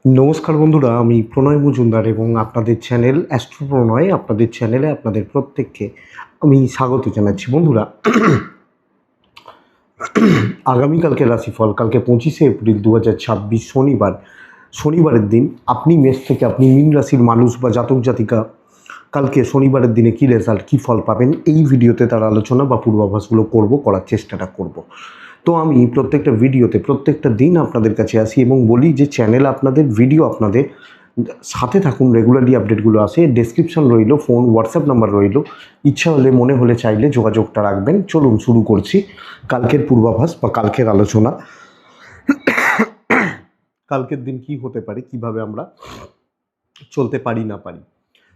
নমস্কার বন্ধুরা, আমি প্রণয় মজুমদার এবং আপনাদের চ্যানেল অ্যাস্ট্রো প্রণয়, আপনাদের চ্যানেলে আপনাদের প্রত্যেককে আমি স্বাগত জানাচ্ছি। বন্ধুরা, আগামীকালকে রাশিফল, কালকে 25শে এপ্রিল 2026 শনিবারের দিন আপনি মেষ থেকে আপনি মীন রাশির মানুষ বা জাতক জাতিকা কালকে শনিবারের দিনে কী রেজাল্ট, কী ফল পাবেন, এই ভিডিওতে তার আলোচনা বা পূর্বাভাসগুলো করার চেষ্টাটা করব। তো আমি প্রত্যেকটা ভিডিওতে প্রত্যেকটা দিন আপনাদের কাছে আসি এবং বলি যে চ্যানেল আপনাদের, ভিডিও আপনাদের, সাথে থাকুন, রেগুলারলি আপডেটগুলো আসে, ডেসক্রিপশন রইল, ফোন হোয়াটসঅ্যাপ নাম্বার রইল, ইচ্ছা হলে মনে হলে চাইলে যোগাযোগটা রাখবেন। চলুন শুরু করছি কালকের পূর্বাভাস বা কালকের আলোচনা। কালকের দিন কি হতে পারে, কিভাবে আমরা চলতে পারি না পারি।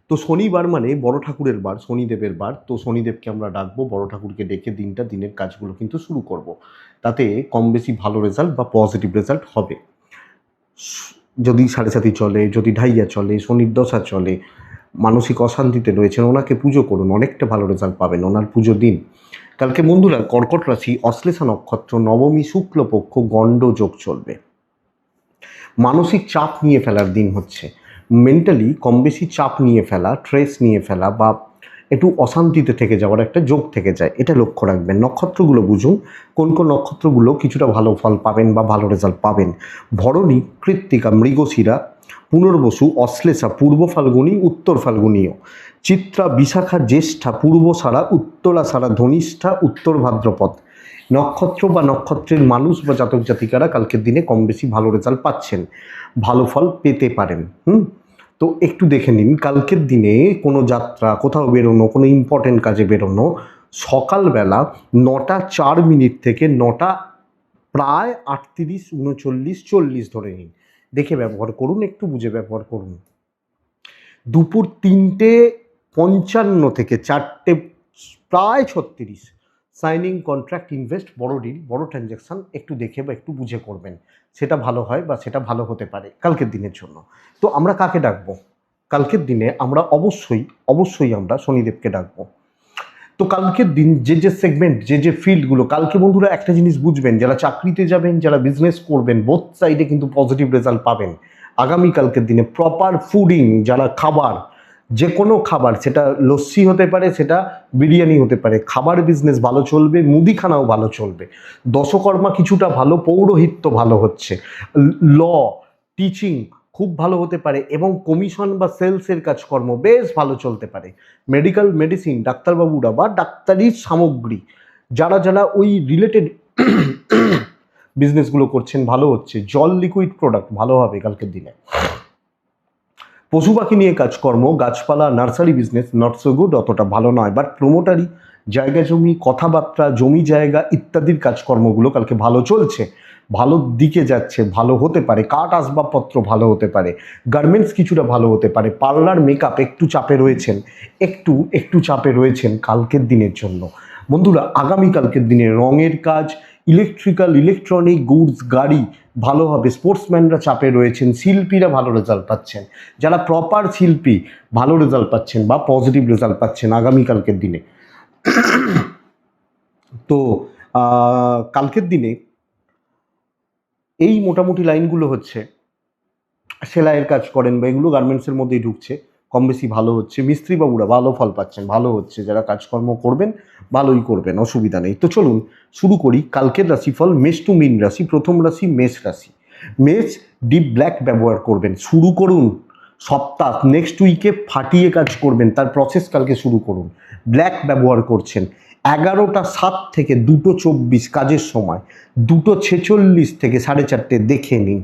তো শনিবার মানে বড় ঠাকুরের বার, শনিদেবের বার। তো শনিদেবকে আমরা ডাকবো, বড় ঠাকুরকে ডেকে দিনের কাজগুলো কিন্তু শুরু করব। তাতে কম বেশি ভালো রেজাল্ট বা পজিটিভ রেজাল্ট হবে। যদি সাড়ে সাতি চলে, যদি ঢাইয়া চলে, শনির দশা চলে, মানসিক অশান্তিতে রয়েছেন, ওনাকে পুজো করুন, অনেকটা ভালো রেজাল্ট পাবেন, ওনার পুজো দিন। কালকে বন্ধুরা, কর্কট রাশি, অশ্লেষা নক্ষত্র, নবমী শুক্লপক্ষ, গণ্ড যোগ চলবে। মানসিক চাপ নিয়ে ফেলার দিন হচ্ছে। মেন্টালি কম বেশি চাপ নিয়ে ফেলা, স্ট্রেস নিয়ে ফেলা বা একটু অশান্তিতে থেকে যাওয়ার একটা যোগ থেকে যায়, এটা লক্ষ্য রাখবেন। নক্ষত্রগুলো বুঝুন, কোন কোন নক্ষত্রগুলো কিছুটা ভালো ফল পাবেন বা ভালো রেজাল্ট পাবেন। ভরণী, কৃত্তিকা, মৃগশিরা, পুনর্বসু, অশ্লেষা, পূর্ব ফাল্গুনী, উত্তর ফাল্গুনীয়, চিত্রা, বিশাখা, জ্যেষ্ঠা, পূর্বসারা, উত্তরাষাঢ়া, ধনিষ্ঠা, উত্তর ভাদ্রপদ। নক্ষত্র বা নক্ষত্রের মানুষ বা জাতক জাতিকারা কালকের দিনে কম বেশি ভালো রেজাল্ট পাচ্ছেন, ভালো ফল পেতে পারেন। তো একটু দেখে নিন, কালকের দিনে কোনো যাত্রা, কোথাও বেরোনো, কোনো ইম্পর্টেন্ট কাজে বেরোনো, সকালবেলা 9টা 4 মিনিট থেকে 9টা প্রায় 38, 39, 40 ধরে নিন, দেখে ব্যবহার করুন, একটু বুঝে ব্যবহার করুন। দুপুর 3টে 55 থেকে 4টে প্রায় 36, সাইনিং, কন্ট্রাক্ট, ইনভেস্ট, বড় ডিল, বড় ট্রানজ্যাকশান একটু দেখে বা একটু বুঝে করবেন, সেটা ভালো হয় বা সেটা ভালো হতে পারে কালকের দিনের জন্য। তো আমরা কাকে ডাকবো কালকের দিনে? আমরা অবশ্যই আমরা শনিদেবকে ডাকবো। তো কালকের দিন যে সেগমেন্ট, যে ফিল্ডগুলো, কালকে বন্ধুরা একটা জিনিস বুঝবেন, যারা চাকরিতে যাবেন, যারা বিজনেস করবেন, বোথ সাইডে কিন্তু পজিটিভ রেজাল্ট পাবেন আগামীকালকের দিনে। প্রপার ফুডিং, যারা খাবার, যে কোনো খাবার, সেটা লস্যি হতে পারে, সেটা বিরিয়ানি হতে পারে, খাবার বিজনেস ভালো চলবে, মুদিখানাও ভালো চলবে, দশকর্মা কিছুটা ভালো, পৌরোহিত্য ভালো হচ্ছে, ল, টিচিং খুব ভালো হতে পারে এবং কমিশন বা সেলসের কাজকর্ম বেশ ভালো চলতে পারে। মেডিকেল, মেডিসিন, ডাক্তারবাবুরা বা ডাক্তারির সামগ্রী, যারা ওই রিলেটেড বিজনেসগুলো করছেন, ভালো হচ্ছে। জল, লিকুইড প্রোডাক্ট ভালো হবে কালকের দিনে। পশু পাখি নিয়ে কাজকর্ম, গাছপালা, nursery business not so good, অতটা ভালো নয়। বাট প্রোমোটারি, জায়গা জমি, কথাবার্তা, জমি জায়গা ইত্যাদির কাজকর্মগুলো কালকে ভালো চলছে, ভালো দিকে যাচ্ছে, ভালো হতে পারে। কাঠ আসবাবপত্র ভালো হতে পারে, গার্মেন্টস কিছুটা ভালো হতে পারে। পার্লার, মেকআপ একটু চাপে রয়েছেন, একটু চাপে রয়েছেন কালকের দিনের জন্য। বন্ধুরা, আগামীকালকের দিনে রঙের কাজ, ইলেকট্রিক্যাল, ইলেকট্রনিক গুডস, গাড়ি ভালো হবে। স্পোর্টসম্যানরা চাপে রয়েছেন, শিল্পীরা ভালো রেজাল্ট পাচ্ছেন, যারা প্রপার শিল্পী ভালো রেজাল্ট পাচ্ছেন বা পজিটিভ রেজাল্ট পাচ্ছেন আগামীকালকের দিনে। তো কালকের দিনে এই মোটামুটি লাইনগুলো হচ্ছে। সেলাইয়ের কাজ করেন বা এগুলো গার্মেন্টসের মধ্যেই ঢুকছে, কম বেশি ভালো হচ্ছে। মিস্ত্রি বাবুরা ভালো ফল পাচ্ছেন, ভালো হচ্ছে। যারা কাজকর্ম করবেন ভালোই করবেন, অসুবিধা নেই। তো চলুন শুরু করি কালকের রাশিফল। মেষ টু মীন রাশি। প্রথম রাশি মেষ রাশি। মেষ, ডিপ ব্ল্যাক ব্যবহার করবেন, শুরু করুন সপ্তাহ, নেক্সট উইকে ফাটিয়ে কাজ করবেন, তার প্রসেস কালকে শুরু করুন। ব্ল্যাক ব্যবহার করছেন, 11টা 7 থেকে 2টো 24 কাজের সময়, 2টো 46 থেকে 4:30 দেখে নিন।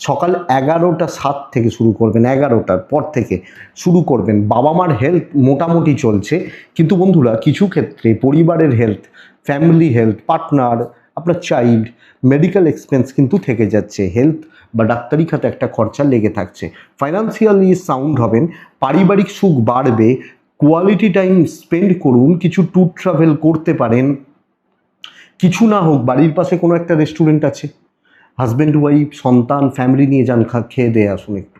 সকাল 11টা 7 থেকে শুরু করবেন, 11টার পর থেকে শুরু করবেন। বাবা মার হেলথ মোটামুটি চলছে, কিন্তু বন্ধুরা কিছু ক্ষেত্রে পরিবারের হেলথ, ফ্যামিলি হেলথ, পার্টনার, আপনার চাইল্ড, মেডিকেল এক্সপেন্স কিন্তু থেকে যাচ্ছে। হেলথ বা ডাক্তারি খাতে একটা খরচা লেগে থাকছে। ফাইন্যান্সিয়ালি সাউন্ড হবেন, পারিবারিক সুখ বাড়বে, কোয়ালিটি টাইম স্পেন্ড করুন, কিছু ট্যুর ট্রাভেল করতে পারেন। কিছু না হোক, বাড়ির পাশে কোনো একটা রেস্টুরেন্ট আছে, হাজব্যান্ড ওয়াইফ সন্তান ফ্যামিলি নিয়ে যান, খেয়ে দিয়ে আসুন, একটু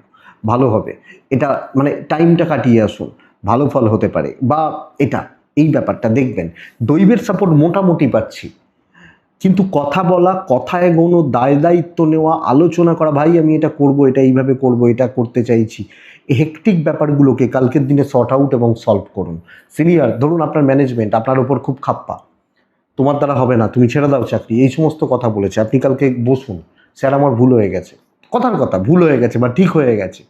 ভালো হবে। এটা মানে টাইমটা কাটিয়ে আসুন, ভালো ফল হতে পারে। বা এই ব্যাপারটা দেখবেন। দৈবের সাপোর্ট মোটামুটি পাচ্ছি, কিন্তু কথা বলা, কথা এগোনো, দায় দায়িত্ব নেওয়া, আলোচনা করা, ভাই আমি এটা করব, এটা এইভাবে করব, এটা করতে চাইছি, হেকটিক ব্যাপারগুলোকে কালকের দিনে সর্ট আউট এবং সলভ করুন। সিনিয়র, ধরুন আপনার ম্যানেজমেন্ট আপনার ওপর খুব খাপ্পা, তোমার দ্বারা হবে না, তুমি ছেড়ে দাও চাকরি, এই সমস্ত কথা বলেছে, আপনি কালকে বসুন, স্যার আমার ভুল হয়ে গেছে, কথার কথা ভুল হয়ে গেছে বা ঠিক হয়ে গেছে,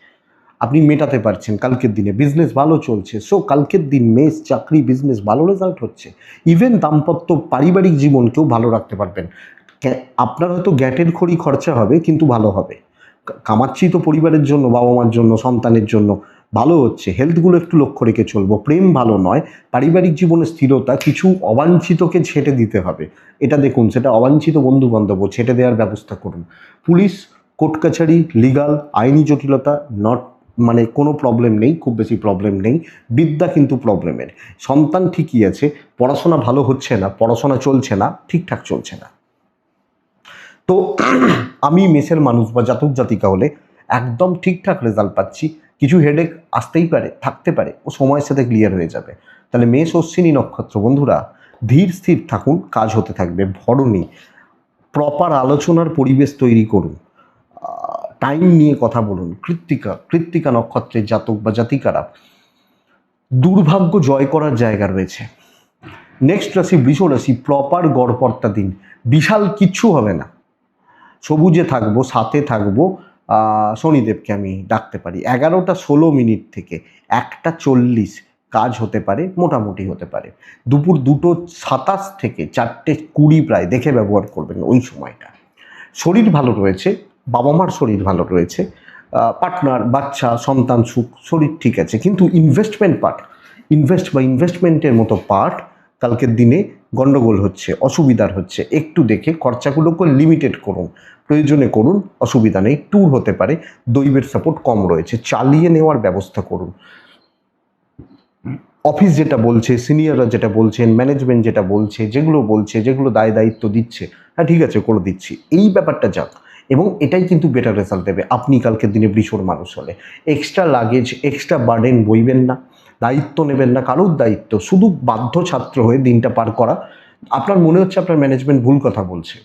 আপনি মেটাতে পারছেন কালকের দিনে, বিজনেস ভালো চলছে, সো কালকের দিন মেস, চাকরি, বিজনেস ভালো রেজাল্ট হচ্ছে, ইভেন দাম্পত্য পারিবারিক জীবনকেও ভালো রাখতে পারবেন। আপনার হয়তো গ্যাটের খড়ি খরচা হবে কিন্তু ভালো হবে, কামাচ্ছি তো পরিবারের জন্য, বাবা মার জন্য, সন্তানের জন্য, ভালো হচ্ছে, হেলথগুলো একটু লক্ষ্য রেখে চলবো, প্রেম ভালো নয়, পারিবারিক জীবনে স্থিরতা, কিছু অবাঞ্ছিতকে ছেটে দিতে হবে, এটা দেখুন, সেটা অবাঞ্ছিত বন্ধু বান্ধব ছেটে দেওয়ার ব্যবস্থা করুন। পুলিশ, কোর্ট কাছারি, লিগাল, আইনি জটিলতা নট, মানে কোনো প্রবলেম নেই, খুব বেশি প্রবলেম নেই, বিদ্যা কিন্তু প্রবলেমের, সন্তান ঠিকই আছে, পড়াশোনা ভালো হচ্ছে না, পড়াশোনা চলছে না, ঠিকঠাক চলছে না। তো আমি মেসের মানুষ বা জাতক জাতিকা হলে একদম ঠিকঠাক রেজাল্ট পাচ্ছি, কিছু হেডেক আসতেই পারে, থাকতে পারে, ও সময়ের সাথে ক্লিয়ার হয়ে যাবে। তাহলে মেষ অশ্বিনী নক্ষত্র বন্ধুরা, ধীর স্থির থাকুন, কাজ হতে থাকবে। ভরণী, প্রপার আলোচনার পরিবেশ তৈরি করুন, টাইম নিয়ে কথা বলুন। কৃত্তিকা, কৃত্তিকা নক্ষত্রের জাতক বা জাতিকারা দুর্ভাগ্য জয় করার জায়গা রয়েছে। নেক্সট রাশি বৃষ রাশি, প্রপার গড়পড়তা দিন, বিশাল কিচ্ছু হবে না, সবুজে থাকবো, সাথে থাকবো। শনিদেবকে আমি ডাকতে পারি 11টা 16 মিনিট থেকে 1টা 40 কাজ হতে পারে, মোটামুটি হতে পারে। দুপুর 2টো 27 থেকে 4টে 20 প্রায় দেখে ব্যবহার করবেন ওই সময়টা। শরীর ভালো রয়েছে, বাবা মার শরীর ভালো রয়েছে, পার্টনার, বাচ্চা, সন্তান সুখ, শরীর ঠিক আছে, কিন্তু ইনভেস্টমেন্ট পার্ট, ইনভেস্টমেন্টের মতো পার্ট কালকের দিনে গন্ডগোল হচ্ছে, অসুবিধার হচ্ছে, একটু দেখে খরচাগুলোকে লিমিটেড করুন, প্রয়োজনে করুন, অসুবিধা নেই। ট্যুর হতে পারে, দৈবের সাপোর্ট কম রয়েছে, চালিয়ে নেওয়ার ব্যবস্থা করুন। অফিস যেটা বলছে, সিনিয়ররা যেটা বলছেন, ম্যানেজমেন্ট যেটা বলছে, যেগুলো দায় দায়িত্ব দিচ্ছে, হ্যাঁ ঠিক আছে করে দিচ্ছি, এই ব্যাপারটা যাক, এবং এটাই কিন্তু বেটার রেজাল্ট দেবে। আপনি কালকের দিনে বৃষর মানুষ হলে এক্সট্রা লাগেজ, এক্সট্রা বার্ডেন বইবেন না, দায়িত্ব নেবেন না, কারোর দায়িত্ব, শুধু বাধ্য ছাত্র হয়ে দিনটা পার করা। আপনার মনে হচ্ছে আপনার ম্যানেজমেন্ট ভুল কথা বলছে,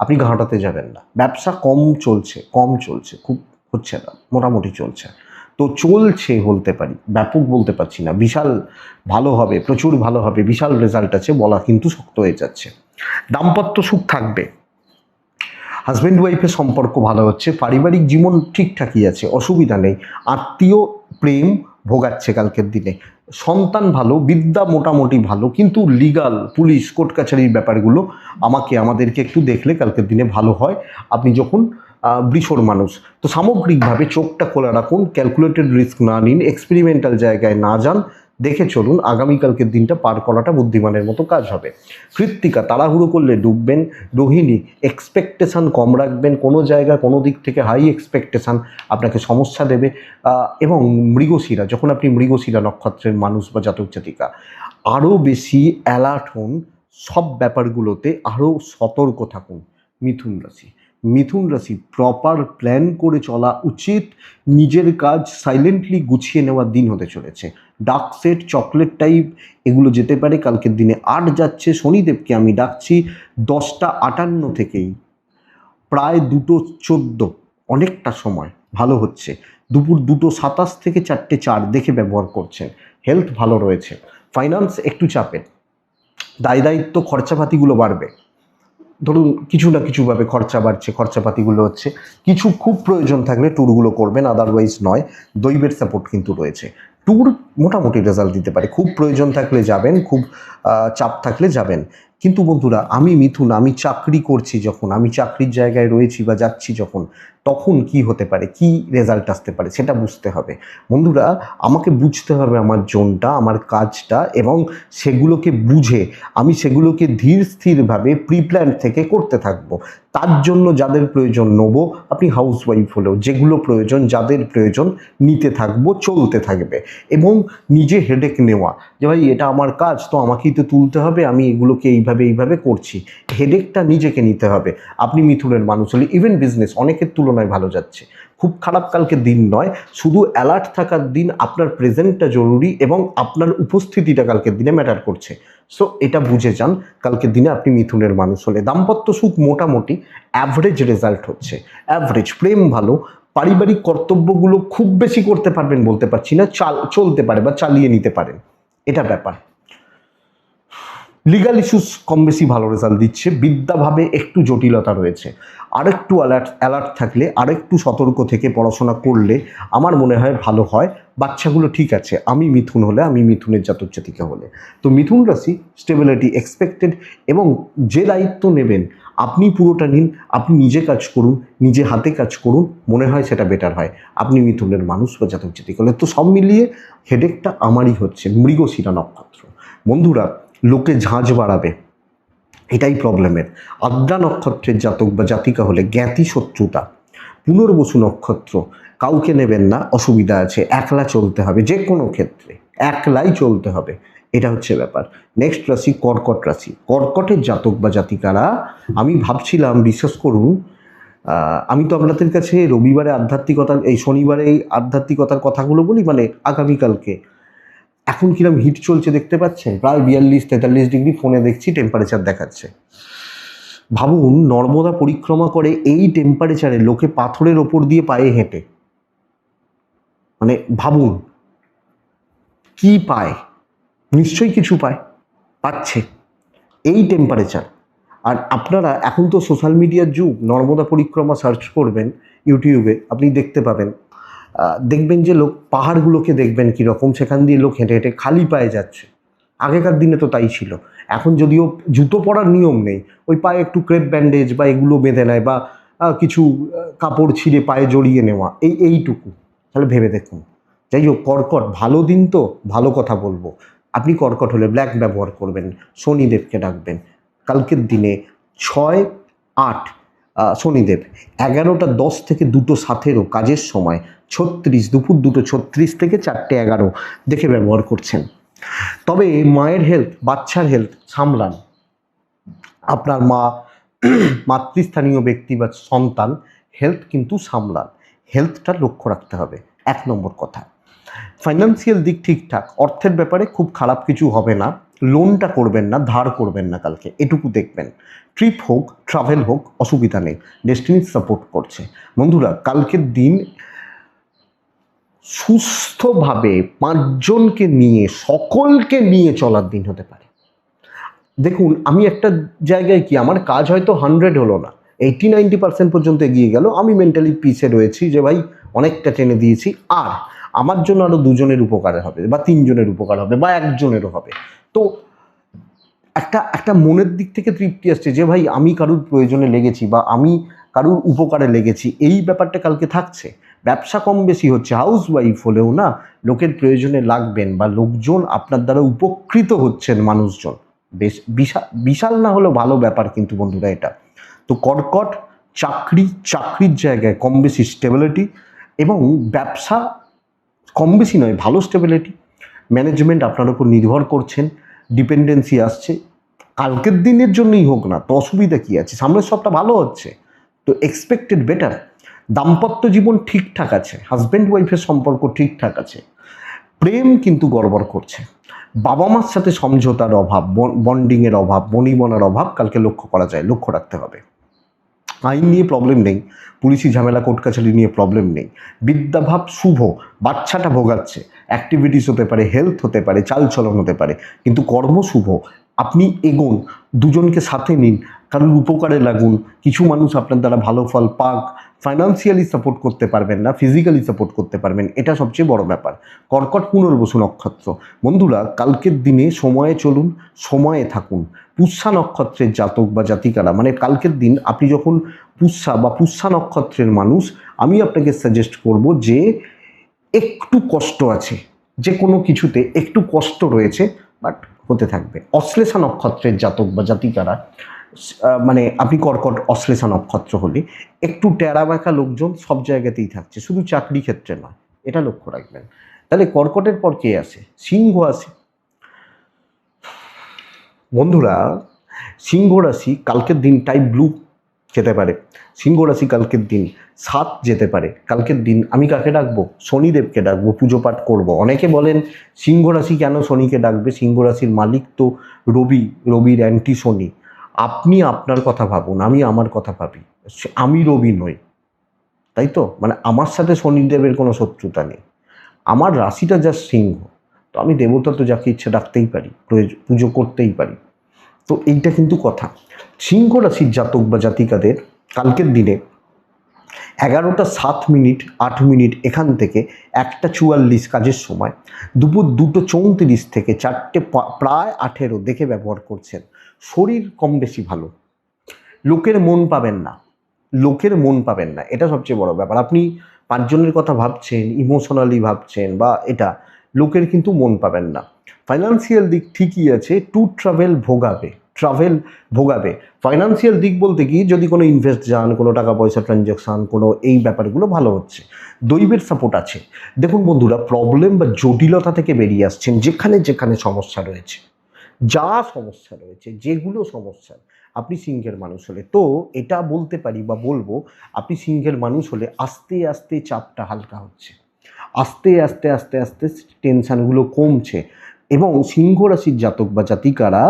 আপনি ঘাঁটাতে যাবেন না, ব্যবসা কম চলছে, খুব হচ্ছে না, মোটামুটি চলছে, তো চলছে বলতে পারি, ব্যাপক বলতে পারছি না, বিশাল ভালো হবে, প্রচুর ভালো হবে, বিশাল রেজাল্ট আছে বলা কিন্তু শক্ত হয়ে যাচ্ছে। দাম্পত্য সুখ থাকবে, হাজব্যান্ড ওয়াইফের সম্পর্ক ভালো হচ্ছে, পারিবারিক জীবন ঠিকঠাকই আছে, অসুবিধা নেই, আত্মীয় প্রেম ভোগাচ্ছে কালকের দিনে, সন্তান ভালো, বিদ্যা মোটামুটি ভালো, কিন্তু লিগাল, পুলিশ, কোর্ট কাছারির ব্যাপারগুলো আমাদেরকে একটু দেখলে কালকের দিনে ভালো হয়। আপনি যখন বৃষর মানুষ, তো সামগ্রিকভাবে চোখটা খোলা রাখুন, ক্যালকুলেটেড রিস্ক না নিন, এক্সপেরিমেন্টাল জায়গায় না যান, দেখে চলুন, আগামীকালকের দিনটা পার করাটা বুদ্ধিমানের মতো কাজ হবে। কৃত্তিকা, তাড়াহুড়ো করলে ডুববেন। রোহিণী, এক্সপেকটেশান কম রাখবেন, কোনো জায়গা কোনো দিক থেকে হাই এক্সপেকটেশান আপনাকে সমস্যা দেবে। এবং মৃগশিরা, যখন আপনি মৃগশিরা নক্ষত্রের মানুষ বা জাতক জাতিকা, আরও বেশি অ্যালার্ট হন, সব ব্যাপারগুলোতে আরও সতর্ক থাকুন। মিথুন রাশি, প্রপার প্ল্যান করে চলা উচিত, নিজের কাজ সাইলেন্টলি গুছিয়ে নেওয়ার দিন হতে চলেছে। ডার্ক সেট, চকলেট টাইপ এগুলো যেতে পারে কালকের দিনে। 8 যাচ্ছে, শনিদেবকে আমি ডাকছি 10টা 58 থেকেই প্রায় 2টো 14, অনেকটা সময় ভালো হচ্ছে। দুপুর 2টো 27 থেকে 4টে 4 দেখে ব্যবহার করছেন, হেলথ ভালো রয়েছে। ফাইন্যান্স একটু চাপের, দায় দায়িত্ব, খরচাপাতিগুলো বাড়বে, ধরুন কিছু না কিছুভাবে খরচা বাড়ছে, খরচাপাতিগুলো হচ্ছে, কিছু খুব প্রয়োজন থাকলে ট্যুরগুলো করবেন, আদারওয়াইজ নয়। দৈবের সাপোর্ট কিন্তু রয়েছে, ট্যুর মোটামুটি রেজাল্ট দিতে পারে, খুব প্রয়োজন থাকলে যাবেন, খুব চাপ থাকলে যাবেন। কিন্তু বন্ধুরা, আমি মিথুন, আমি চাকরি করছি যখন, আমি চাকরির জায়গায় রয়েছি বা যাচ্ছি যখন, তখন কি হতে পারে, কি রেজাল্ট আসতে পারে সেটা বুঝতে হবে। বন্ধুরা, আমাকে বুঝতে হবে আমার জোনটা, আমার কাজটা, এবং সেগুলোকে বুঝে আমি সেগুলোকে ধীর স্থিরভাবে প্রিপ্ল্যান থেকে করতে থাকবো। তার জন্য যাদের প্রয়োজন নেবো, আপনি হাউস ওয়াইফ হলেও যেগুলো প্রয়োজন, যাদের প্রয়োজন নিতে থাকবো, চলতে থাকবে। এবং নিজে হেডেক নেওয়া, যে ভাই এটা আমার কাজ, তো আমাকেই তো তুলতে হবে, আমি এগুলোকে এইভাবে করছি, হেডেকটা নিজেকে নিতে হবে। আপনি মিথুনের মানুষ হলে ইভেন বিজনেস অনেকের তুলনায় ভালো যাচ্ছে, খুব খারাপ কালকে দিন নয়, শুধু অ্যালার্ট থাকার দিন। আপনার প্রেজেন্টটা জরুরি এবং আপনার উপস্থিতিটা কালকের দিনে ম্যাটার করছে। সো এটা বুঝে যান কালকের দিনে আপনি মিথুনের মানুষ হলে। দাম্পত্য সুখ মোটামুটি অ্যাভারেজ রেজাল্ট হচ্ছে, অ্যাভারেজ। প্রেম ভালো, পারিবারিক কর্তব্যগুলো খুব বেশি করতে পারবেন বলতে পারছি না, চলতে পারে বা চালিয়ে নিতে পারেন, এটা ব্যাপার। লিগাল ইস্যুস কম বেশি ভালো রেজাল্ট দিচ্ছে। বিদ্যাভাবে একটু জটিলতা রয়েছে, আরেকটু অ্যালার্ট থাকলে, আরেকটু সতর্ক থেকে পড়াশোনা করলে আমার মনে হয় ভালো হয়। বাচ্চাগুলো ঠিক আছে, আমি মিথুন হলে, আমি মিথুনের জাতক জাতিকা হলে। তো মিথুন রাশি স্টেবিলিটি এক্সপেক্টেড, এবং যে দায়িত্ব নেবেন আপনি পুরোটা নিন, আপনি নিজে কাজ করুন, নিজে হাতে কাজ করুন, মনে হয় সেটা বেটার হয় আপনি মিথুনের মানুষ বা জাতক জাতিকা হলে। তো সব মিলিয়ে হেডেকটা আমারই হচ্ছে। মৃগশিরা নক্ষত্র বন্ধুরা, লোকে ঝাঁঝ বাড়াবে, এটাই প্রবলেমের। আদ্রা নক্ষত্রের জাতক বা জাতিকা হলে জ্ঞাতি শত্রুতা। পুনর্বসু নক্ষত্র, কাউকে নেবেন না, অসুবিধা আছে, একলা চলতে হবে, যে কোনো ক্ষেত্রে একলাই চলতে হবে, এটা হচ্ছে ব্যাপার। নেক্সট রাশি কর্কট রাশি। কর্কটের জাতক বা জাতিকারা, আমি ভাবছিলাম, বিশ্বাস করুন, আমি তো আপনাদের কাছে রবিবারে আধ্যাত্মিকতা, এই শনিবারে এই আধ্যাত্মিকতার কথাগুলো বলি, মানে আগামীকালকে এখন কিরম হিট চলছে দেখতে পাচ্ছেন, প্রায় 42-43 ডিগ্রি ফোনে দেখছি টেম্পারেচার দেখাচ্ছে। ভাবুন, নর্মদা পরিক্রমা করে এই টেম্পারেচারে লোকে পাথরের ওপর দিয়ে পায়ে হেঁটে, মানে ভাবুন কি পায়, নিশ্চয়ই কিছু পাচ্ছে এই টেম্পারেচার। আর আপনারা এখন তো সোশ্যাল মিডিয়ার যুগ, নর্মদা পরিক্রমা সার্চ করবেন ইউটিউবে, আপনি দেখতে পাবেন। দেখবেন যে লোক, পাহাড়গুলোকে দেখবেন কীরকম, সেখান দিয়ে লোক হেঁটে হেঁটে খালি পায়ে যাচ্ছে। আগেকার দিনে তো তাই ছিল। এখন যদিও জুতো পরার নিয়ম নেই, ওই পায়ে একটু ক্রেপ ব্যান্ডেজ বা এগুলো বেঁধে নেয়, বা কিছু কাপড় ছিঁড়ে পায়ে জড়িয়ে নেওয়া, এইটুকু। তাহলে ভেবে দেখুন। যাই হোক, কর্কট ভালো দিন, তো ভালো কথা বলবো। আপনি কর্কট হলে ব্ল্যাক ব্যবহার করবেন, শনিদেবকে ডাকবেন। কালকের দিনে 6-8 শনিদেব, 11টা 10 থেকে 2টো 7 কাজের সময়, 36 দুপুর 2:36 থেকে 4:11 দেখে ব্যবহার করছেন। তবে মায়ের হেলথ, বাচ্চার হেলথ সামলান। আপনার মা, মাতৃস্থানীয় ব্যক্তি বা সন্তান হেলথ কিন্তু সামলান, হেলথটা লক্ষ্য রাখতে হবে, 1 নম্বর কথা। ফাইন্যান্সিয়াল দিক ঠিকঠাক, অর্থের ব্যাপারে খুব খারাপ কিছু হবে না। লোনটা করবেন না, ধার করবেন না কালকে, এটুকু দেখবেন। ট্রিপ হোক, ট্রাভেল হোক, অসুবিধা নেই, ডেস্টিনি সাপোর্ট করছে। বন্ধুরা, কালকের দিন সুস্থভাবে 5জনকে নিয়ে, সকলকে নিয়ে চলার দিন হতে পারে। দেখুন, আমি একটা জায়গায় কি, আমার কাজ হয়তো 100 হলো না, 80-90% পর্যন্ত এগিয়ে গেল, আমি মেন্টালি পিছে রয়েছি যে ভাই অনেকটা টেনে দিয়েছি, আর আমার জন্য আরও 2জনের উপকার হবে, বা 3জনের উপকার হবে, বা 1জনেরও হবে। তো একটা মনের দিক থেকে তৃপ্তি আসছে যে ভাই আমি কারুর প্রয়োজনে লেগেছি, বা আমি কারুর উপকারে লেগেছি, এই ব্যাপারটা কালকে থাকছে। ব্যবসা কম বেশি হচ্ছে, হাউস ওয়াইফ হলেও না লোকের প্রয়োজনে লাগবেন, বা লোকজন আপনার দ্বারা উপকৃত হচ্ছেন, মানুষজন। বেশ বিশাল না হলেও ভালো ব্যাপার কিন্তু বন্ধুরা এটা। তো কর্কট, চাকরির জায়গায় কম বেশি স্টেবিলিটি, এবং ব্যবসা কম বেশি নয়, ভালো স্টেবিলিটি। ম্যানেজমেন্ট আপনার উপর নির্ভর করছেন, ডিপেন্ডেন্সি আসছে, কালকের দিনের জন্যই হোক না, তো অসুবিধা কী আছে, সামনের সবটা ভালো হচ্ছে, তো এক্সপেক্টেড বেটার। দাম্পত্য জীবন ঠিকঠাক আছে, হাজব্যান্ড ওয়াইফের সম্পর্ক ঠিকঠাক আছে। প্রেম কিন্তু গড়বড় করছে, বাবা মার সাথে সমঝোতার অভাব, বন্ডিংয়ের অভাব, বনিবনার অভাব কালকে লক্ষ্য করা যায়, লক্ষ্য রাখতে হবে। আইন নিয়ে প্রবলেম নেই, পুলিশি ঝামেলা, কোর্ট কাছারি নিয়ে প্রবলেম নেই। বিদ্যাভাব শুভ, বাচ্চাটা ভোগাচ্ছে, অ্যাক্টিভিটিস হতে পারে, হেলথ হতে পারে, চালচলন হতে পারে, কিন্তু কর্ম শুভ। আপনি এগোন, 2জনকে সাথে নিন, কারোর উপকারে লাগুন, কিছু মানুষ আপনার দ্বারা ভালো ফল পাক। ফাইন্যান্সিয়ালি সাপোর্ট করতে পারবেন না, ফিজিক্যালি সাপোর্ট করতে পারবেন, এটা সবচেয়ে বড় ব্যাপার। কর্কট পুনর্বসু নক্ষত্র। বন্ধুরা, কালকের দিনে সময়ে চলুন, সময়ে থাকুন। পুষ্যা নক্ষত্রের জাতক বা জাতিকারা, মানে কালকের দিন আপনি যখন পুষ্যা নক্ষত্রের মানুষ, আমি আপনাকে সাজেস্ট করব যে একটু কষ্ট আছে, যে কোনো কিছুতে একটু কষ্ট রয়েছে, বাট হতে থাকবে। অশ্লেষা নক্ষত্রের জাতক বা জাতিকারা, মানে আপনি কর্কট অশ্লেষা নক্ষত্র হলে একটু টেরা বাঁকা লোকজন সব জায়গাতেই থাকছে, শুধু চাকরি ক্ষেত্রে নয়, এটা লক্ষ্য রাখবেন। তাহলে কর্কটের পর কে আসে? সিংহ আসে। বন্ধুরা, সিংহ রাশি কালকের দিন টাইপ ব্লু, যেতে পারে। সিংহ রাশি কালকের দিন 7 যেতে পারে। কালকের দিন আমি কাকে ডাকবো? শনিদেবকে ডাকবো, পুজো পাঠ করবো। অনেকে বলেন সিংহ রাশি কেন শনিকে ডাকবে? সিংহ রাশির মালিক তো রবি, রবির অ্যান্টি শনি। আপনি আপনার কথা ভাবুন, আমি আমার কথা ভাবি। আমি রবি নই, তাই তো? মানে আমার সাথে শনিদেবের কোনো শত্রুতা নেই। আমার রাশিটা যা সিংহ, তো আমি দেবতা তো যাকে ইচ্ছে ডাকতেই পারি, পুজো করতেই পারি। তো এইটা কিন্তু কথা। সিংহ রাশির জাতক বা জাতিকাদের কালকের দিনে 11টা 7 মিনিট 8 মিনিট এখান থেকে 1টা 44 কাজের সময়, দুপুর 2টো 34 থেকে 4টে প্রায় 18 দেখে ব্যবহার করছেন। শরীর কম বেশি ভালো, লোকের মন পাবেন না, লোকের মন পাবেন না, এটা সবচেয়ে বড় ব্যাপার। আপনি 5জনের কথা ভাবছেন, ইমোশনালি ভাবছেন বা এটা, লোকের কিন্তু মন পাবেন না। ফাইন্যান্সিয়াল দিক ঠিকই আছে, ট্রাভেল ভোগাবে। ফাইন্যান্সিয়াল দিক বলতে কি, যদি কোনো ইনভেস্ট যান, কোনো টাকা পয়সা ট্রানজ্যাকশান, কোনো এই ব্যাপারগুলো ভালো হচ্ছে। দৈবের সাপোর্ট আছে। দেখুন বন্ধুরা, প্রবলেম বা জটিলতা থেকে বেরিয়ে আসছেন। যেখানে যেখানে সমস্যা রয়েছে, যা সমস্যা রয়েছে, যেগুলো সমস্যা, আপনি সিংহের মানুষ হলে তো এটা বলতে পারি বা বলবো, আপনি সিংহের মানুষ হলে আস্তে আস্তে চাপটা হালকা হচ্ছে, আস্তে আস্তে আস্তে আস্তে টেনশানগুলো কমছে। এবং সিংহ রাশির জাতক বা জাতিকারা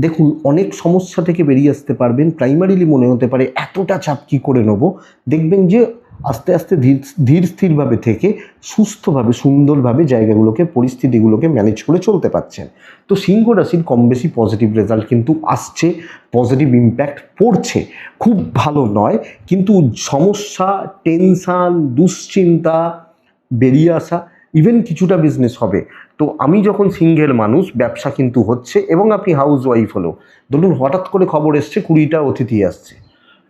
দেখুন অনেক সমস্যা থেকে বেরিয়ে আসতে পারবেন। প্রাইমারিলি মনে হতে পারে এতটা চাপ কী করে নেবো, দেখবেন যে আস্তে আস্তে ধীর স্থিরভাবে থেকে সুস্থভাবে সুন্দরভাবে জায়গাগুলোকে, পরিস্থিতিগুলোকে ম্যানেজ করে চলতে পারছেন। তো সিংহ রাশির কম বেশি পজিটিভ রেজাল্ট কিন্তু আসছে, পজিটিভ ইম্প্যাক্ট পড়ছে। খুব ভালো নয়, কিন্তু সমস্যা, টেনশান, দুশ্চিন্তা বেরিয়ে আসা, ইভেন কিছুটা বিজনেস হবে। তো আমি যখন সিংহের মানুষ, ব্যবসা কিন্তু হচ্ছে। এবং আপনি হাউস ওয়াইফ হলেও ধরুন হঠাৎ করে খবর এসছে 20টা অতিথি আসছে,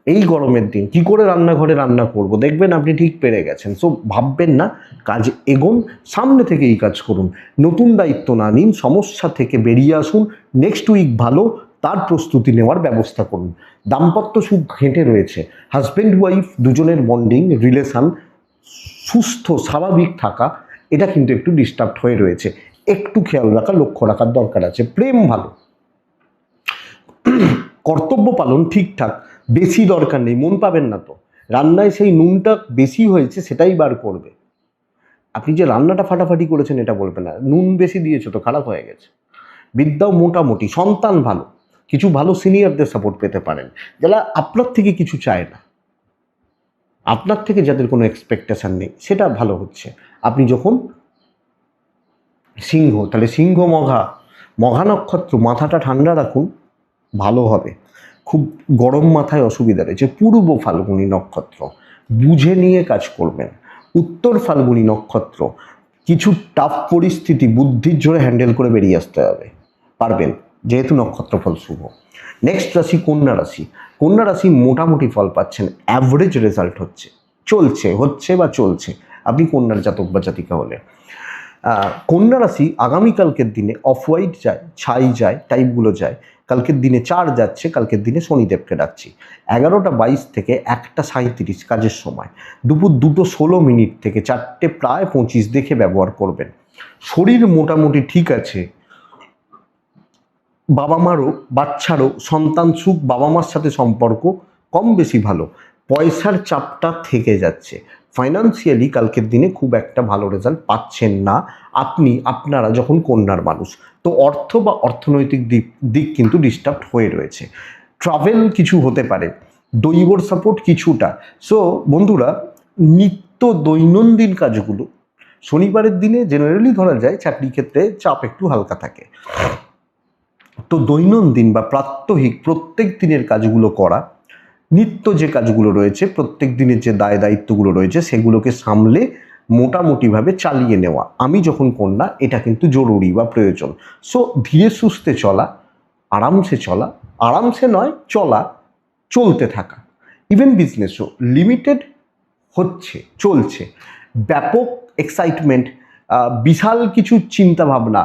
এই গরমের দিন কি করে রান্নাঘরে রান্না করব, দেখবেন আপনি ঠিক পেরে গেছেন। সো ভাববেন না, কাজ এগোন, সামনে থেকে এই কাজ করুন, নতুন দায়িত্ব না নিন, সমস্যা থেকে বেরিয়ে আসুন। নেক্সট উইক ভালো, তার প্রস্তুতি নেওয়ার ব্যবস্থা করুন। দাম্পত্য সুখ ঘেঁটে রয়েছে, হাজব্যান্ড ওয়াইফ দুজনের বন্ডিং রিলেশান সুস্থ স্বাভাবিক থাকা, এটা কিন্তু একটু ডিস্টার্ব হয়ে রয়েছে। একটু খেয়াল রাখা, লক্ষ্য রাখার দরকার আছে। প্রেম ভালো, কর্তব্য পালন ঠিকঠাক, বেশি দরকার নেই, মন পাবেন না তো। রান্নায় সেই নুনটা বেশি হয়েছে সেটাই বার করবে, আপনি যে রান্নাটা ফাটাফাটি করেছেন এটা বলবে না, নুন বেশি দিয়েছো তো খারাপ হয়ে গেছে। বিদ্যাও মোটামুটি, সন্তান ভালো, কিছু ভালো সিনিয়রদের সাপোর্ট পেতে পারেন, যারা আপনার থেকে কিছু চায় না, আপনার থেকে যাদের কোনো এক্সপেকটেশন নেই, সেটা ভালো হচ্ছে। আপনি যখন সিংহ, তাহলে সিংহ মঘা নক্ষত্র, মাথাটা ঠান্ডা রাখুন, ভালো হবে। খুব গরম মাথায় অসুবিধা রয়েছে। পূর্ব ফাল্গুনী নক্ষত্র, বুঝে নিয়ে কাজ করবেন। উত্তর ফাল্গুনী নক্ষত্র, কিছু টাফ পরিস্থিতি বুদ্ধির জোরে হ্যান্ডেল করে বেরিয়ে আসতে হবে, পারবেন, যেহেতু নক্ষত্রফল শুভ। নেক্সট রাশি কন্যা রাশি। কন্যা রাশি মোটামুটি ফল পাচ্ছেন, অ্যাভারেজ রেজাল্ট হচ্ছে বা চলছে। আপনি কন্যার জাতক বা জাতিকা হলে কন্যা রাশি আগামীকালকের দিনে অফ হোয়াইট যায়, ছাই যায়, টাইপগুলো যায়। কালকের দিনে 4 যাচ্ছে, কালকের দিনে শনিদেবকে ডাকছি। 11টা 22 থেকে 1টা 37 কাজের সময়, দুপুর 2টো 16 থেকে 4টে প্রায় 25 দেখে ব্যবহার করবেন। শরীর মোটামুটি ঠিক আছে, বাবা মারও, বাচ্চারও সন্তান সুখ, বাবা মার সাথে সম্পর্ক কম বেশি ভালো। পয়সার চাপটা থেকে যাচ্ছে। ফাইন্যান্সিয়ালি কালকের দিনে খুব একটা ভালো রেজাল্ট পাচ্ছেন না আপনারা যখন কন্যার মানুষ। তো অর্থ বা অর্থনৈতিক দিক কিন্তু ডিস্টার্ব হয়ে রয়েছে। ট্রাভেল কিছু হতে পারে, দৈবর সাপোর্ট কিছুটা। সো বন্ধুরা, নিত্য দৈনন্দিন কাজগুলো শনিবারের দিনে জেনারেলি ধরা যায় চাকরি ক্ষেত্রে চাপ একটু হালকা থাকে। তো দৈনন্দিন বা প্রাত্যহিক প্রত্যেক দিনের কাজগুলো করা, নিত্য যে কাজগুলো রয়েছে, প্রত্যেক দিনের যে দায় দায়িত্বগুলো রয়েছে, সেগুলোকে সামলে মোটামুটিভাবে চালিয়ে নেওয়া। আমি যখন কন্যা, এটা কিন্তু জরুরি বা প্রয়োজন। সো ধীরে সুস্থে চলা, আরামসে নয় চলা, চলতে থাকা। ইভেন বিজনেসও লিমিটেড হচ্ছে, চলছে। ব্যাপক এক্সাইটমেন্ট, বিশাল কিছু চিন্তা ভাবনা,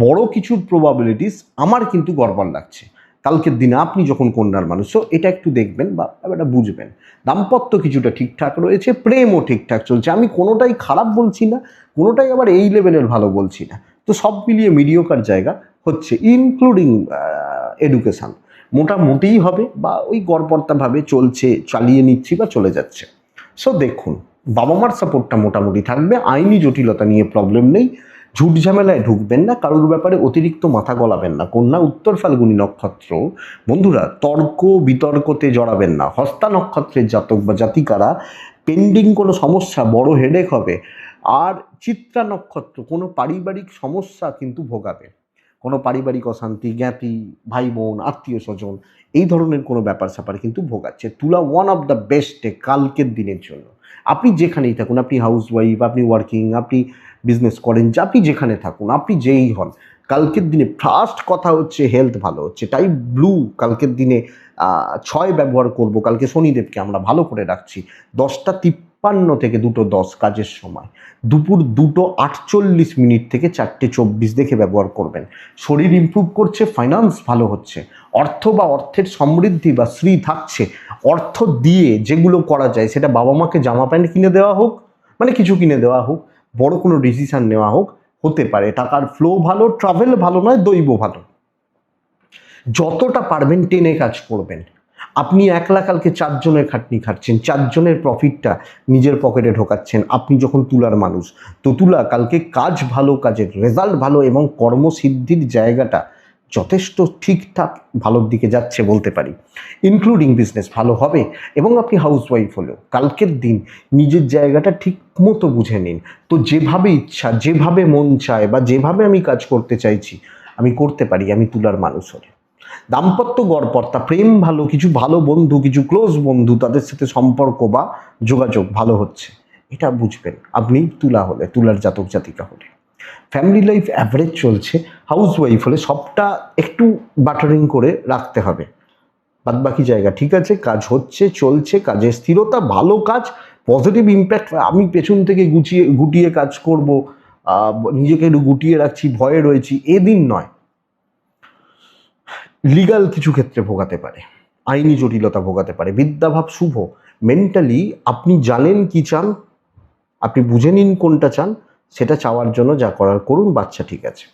বড় কিছুর প্রবাবিলিটিস আমার কিন্তু গড়বড় লাগছে কালকের দিনে আপনি যখন কন্যার মানুষ। তো এটা একটু দেখবেন বা এটা বুঝবেন। দাম্পত্য কিছুটা ঠিকঠাক রয়েছে, প্রেমও ঠিকঠাক চলছে। আমি কোনোটাই খারাপ বলছি না, কোনোটাই আবার এই লেভেলের ভালো বলছি না। তো সব মিলিয়ে মিডিওকার জায়গা হচ্ছে, ইনক্লুডিং এডুকেশান। মোটামুটিই হবে বা ওই গড়পড়তাভাবে চলছে, চালিয়ে নিচ্ছি বা চলে যাচ্ছে। সো দেখুন, বাবা মার সাপোর্টটা মোটামুটি থাকবে, আইনি জটিলতা নিয়ে প্রবলেম নেই, ঝুট ঝামেলায় ঢুকবেন না, কারোর ব্যাপারে অতিরিক্ত মাথা গলাবেন না। কন্যা উত্তর ফাল্গুনী নক্ষত্র, বন্ধুরা তর্ক বিতর্কতে জড়াবেন না। হস্তা নক্ষত্রের জাতক বা জাতিকারা পেন্ডিং কোনো সমস্যা, বড় হেডেক হবে। আর চিত্রা নক্ষত্র কোনো পারিবারিক সমস্যা কিন্তু ভোগাবে, কোনো পারিবারিক অশান্তি, জ্ঞাতি, ভাই বোন, আত্মীয় স্বজন, এই ধরনের কোনো ব্যাপার স্যাপার কিন্তু ভোগাচ্ছে। তুলা one of the best day কালকের দিনের জন্য। আপনি যেখানেই থাকুন, আপনি হাউস ওয়াইফ, আপনি ওয়ার্কিং, আপনি বিজনেস করেন, আপনি যেখানে থাকুন, আপনি যেই হন, কালকের দিনে ফার্স্ট কথা হচ্ছে হেলথ ভালো হচ্ছে। টাইপ ব্লু কালকের দিনে 6 ব্যবহার করব। কালকে শনিদেবকে আমরা ভালো করে রাখছি। 10:53 থেকে 2:10 কাজের সময়, দুপুর 2:48 থেকে 4:24 দেখে ব্যবহার করবেন। শরীর ইমপ্রুভ করছে, ফাইন্যান্স ভালো হচ্ছে, অর্থ বা অর্থের সমৃদ্ধি বা শ্রী থাকছে। অর্থ দিয়ে যেগুলো করা যায়, সেটা বাবা মাকে জামা প্যান্ট কিনে দেওয়া হোক, মানে কিছু কিনে দেওয়া হোক, বড় কোনো ডিসিশন নেওয়া হোক, হতে পারে। টাকার ফ্লো ভালো, ট্রাভেল ভালো নয়, দৈব ভালো। যতটা পারবেন টেনে কাজ করবেন। আপনি একলা কালকে 4 জনের খাটনি খাচ্ছেন, 4 জনের প্রফিটটা নিজের পকেটে ঢোকাচ্ছেন আপনি যখন তুলার মানুষ। তো তুলা কালকে কাজ ভালো, কাজের রেজাল্ট ভালো এবং কর্মসিদ্ধির জায়গাটা যথেষ্ট ঠিকঠাক ভালোর দিকে যাচ্ছে বলতে পারি। ইনক্লুডিং বিজনেস ভালো হবে। এবং আপনি হাউসওয়াইফ হলেও কালকের দিন নিজের জায়গাটা ঠিক মতো বুঝে নিন। তো যেভাবে ইচ্ছা, যেভাবে মন চায় বা যেভাবে আমি কাজ করতে চাইছি আমি করতে পারি, আমি তুলার মানুষ হলে। দাম্পত্য গড়পড়তা, প্রেম ভালো, কিছু ভালো বন্ধু, কিছু ক্লোজ বন্ধু, তাদের সাথে সম্পর্ক বা যোগাযোগ ভালো হচ্ছে, এটা বুঝবেন আপনি তুলা হলে, তুলার জাতক জাতিকা হলে। ফ্যামিলি লাইফ অ্যাভারেজ চলছে। হাউস ওয়াইফ হলে সবটা একটু বাটারিং করে রাখতে হবে, বাদ বাকি জায়গা ঠিক আছে, কাজ হচ্ছে, চলছে, কাজের স্থিরতা, ভালো কাজ, পজিটিভ ইম্প্যাক্ট। আমি পেছন থেকে গুটিয়ে কাজ করব, নিজেকে একটু গুটিয়ে রাখছি, ভয়ে রয়েছি, এদিন নয়। লিগাল কিছু ক্ষেত্রে ভোগাতে পারে, আইনি জটিলতা ভোগাতে পারে। বিদ্যাভাব শুভ, মেন্টালি আপনি জানেন কি চান, আপনি বুঝে নিন কোনটা চান, সেটা চাওয়ার জন্য যা করার করুন। বাচ্চা ঠিক আছে,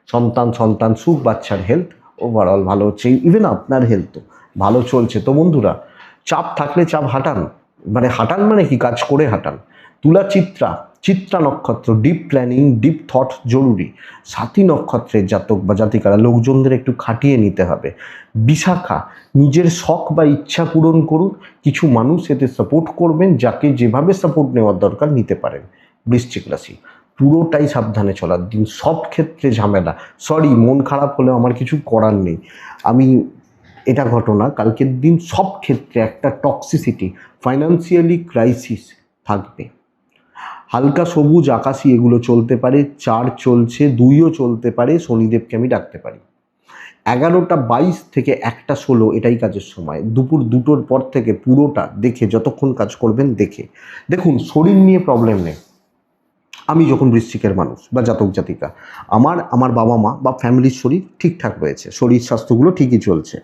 সন্তান সুখ, বাচ্চার হেলথ ওভারঅল ভালো হচ্ছে, ইভেন আপনার হেলথও ভালো চলছে। তো বন্ধুরা, চাপ থাকলে চাপ হাঁটান, হাঁটান মানে কি, কাজ করে হাঁটান। তুলা চিত্রা নক্ষত্র, ডিপ প্ল্যানিং, ডিপ থট জরুরি। সাথী নক্ষত্রের জাতক বা জাতিকারা লোকজনদের একটু খাটিয়ে নিতে হবে। বিশাখা, নিজের শখ বা ইচ্ছা পূরণ করুন, কিছু মানুষ এতে সাপোর্ট করবেন, যাকে যেভাবে সাপোর্ট নেওয়ার দরকার নিতে পারেন। বৃশ্চিক রাশি, পুরোটাই সাবধানে চলার দিন, সব ক্ষেত্রে ঝামেলা। সরি, মন খারাপ হলেও আমার কিছু করার নেই, আমি এটা ঘটনা কালকের দিন সব ক্ষেত্রে একটা টক্সিসিটি, ফাইন্যান্সিয়ালি ক্রাইসিস থাকবে। হালকা সবুজ আকাশি এগুলো চলতে পারে, 4 চলছে, 2ও চলতে পারে, শনিদেবকে আমি ডাকতে পারি। 11:22 থেকে 1:16 এটাই কাজের সময়। দুপুর 2টোর পর থেকে পুরোটা দেখে, যতক্ষণ কাজ করবেন দেখে। দেখুন, শরীর নিয়ে প্রবলেম নেই। আমি যখন বৃশ্চিকের মানুষ বা জাতক জাতিকা, আমার বাবা মা বা ফ্যামিলির শরীর ঠিকঠাক রয়েছে, শরীর স্বাস্থ্যগুলো ঠিকই চলছে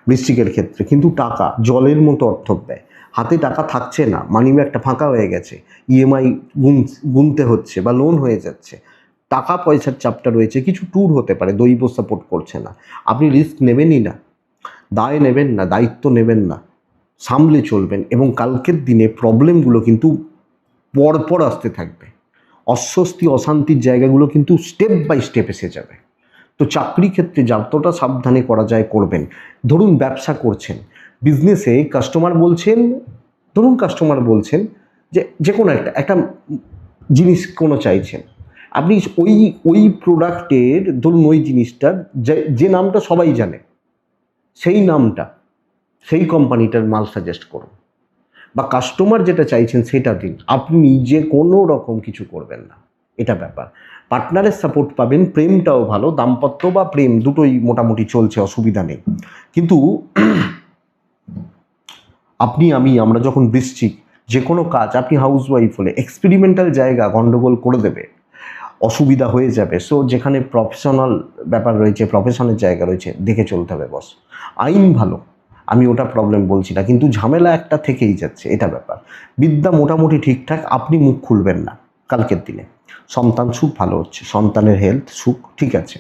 বৃশ্চিকের ক্ষেত্রে। কিন্তু টাকা জলের মতো অর্থ ব্যয়, হাতে টাকা থাকছে না, মানিব্যাগটা ফাঁকা হয়ে গেছে, ইএমআই গুনতে হচ্ছে বা লোন হয়ে যাচ্ছে, টাকা পয়সার চাপটা রয়েছে, কিছু ট্যুর হতে পারে, দৈব সাপোর্ট করছে না, আপনি রিস্ক নেবেনই না, দায় নেবেন না, দায়িত্ব নেবেন না, সামলে চলবেন। এবং কালকের দিনে প্রবলেমগুলো কিন্তু পরপর আসতে থাকবে, অস্বস্তি অশান্তির জায়গাগুলো কিন্তু স্টেপ বাই স্টেপ এসে যাবে। তো চাকরি ক্ষেত্রে যতটা সাবধানে করা যায় করবেন। ধরুন ব্যবসা করছেন, বিজনেসে কাস্টমার বলছেন যে কোনো একটা জিনিস কোনো চাইছেন, আপনি ওই প্রোডাক্টের, ধরুন ওই জিনিসটার যে নামটা সবাই জানে, সেই নামটা, সেই কোম্পানিটার মাল সাজেস্ট করুন, বা কাস্টমার যেটা চাইছেন সেটা দিন, আপনি নিজে কোনো রকম কিছু করবেন না, এটা ব্যাপার। পার্টনারের সাপোর্ট পাবেন, প্রেমটাও ভালো, দাম্পত্য বা প্রেম দুটোই মোটামুটি চলছে, অসুবিধা নেই। কিন্তু আমরা যখন বৃশ্চিক, যে কোনো কাজ, আপনি হাউস ওয়াইফ হলে এক্সপেরিমেন্টাল জায়গা গন্ডগোল করে দেবে, অসুবিধা হয়ে যাবে। সো যেখানে প্রফেশনাল ব্যাপার রয়েছে, প্রফেশনের জায়গা রয়েছে, দেখে চলতে হবে বস। আইন ভালো, আমি ওটা প্রবলেম বলছি না, কিন্তু ঝামেলা একটা থেকেই যাচ্ছে, এটা ব্যাপার। বিদ্যা মোটামুটি ঠিকঠাক, আপনি মুখ খুলবেন না কালকের দিনে। সন্তান সুখ ভালো হচ্ছে, সন্তানের হেলথ সুখ ঠিক আছে।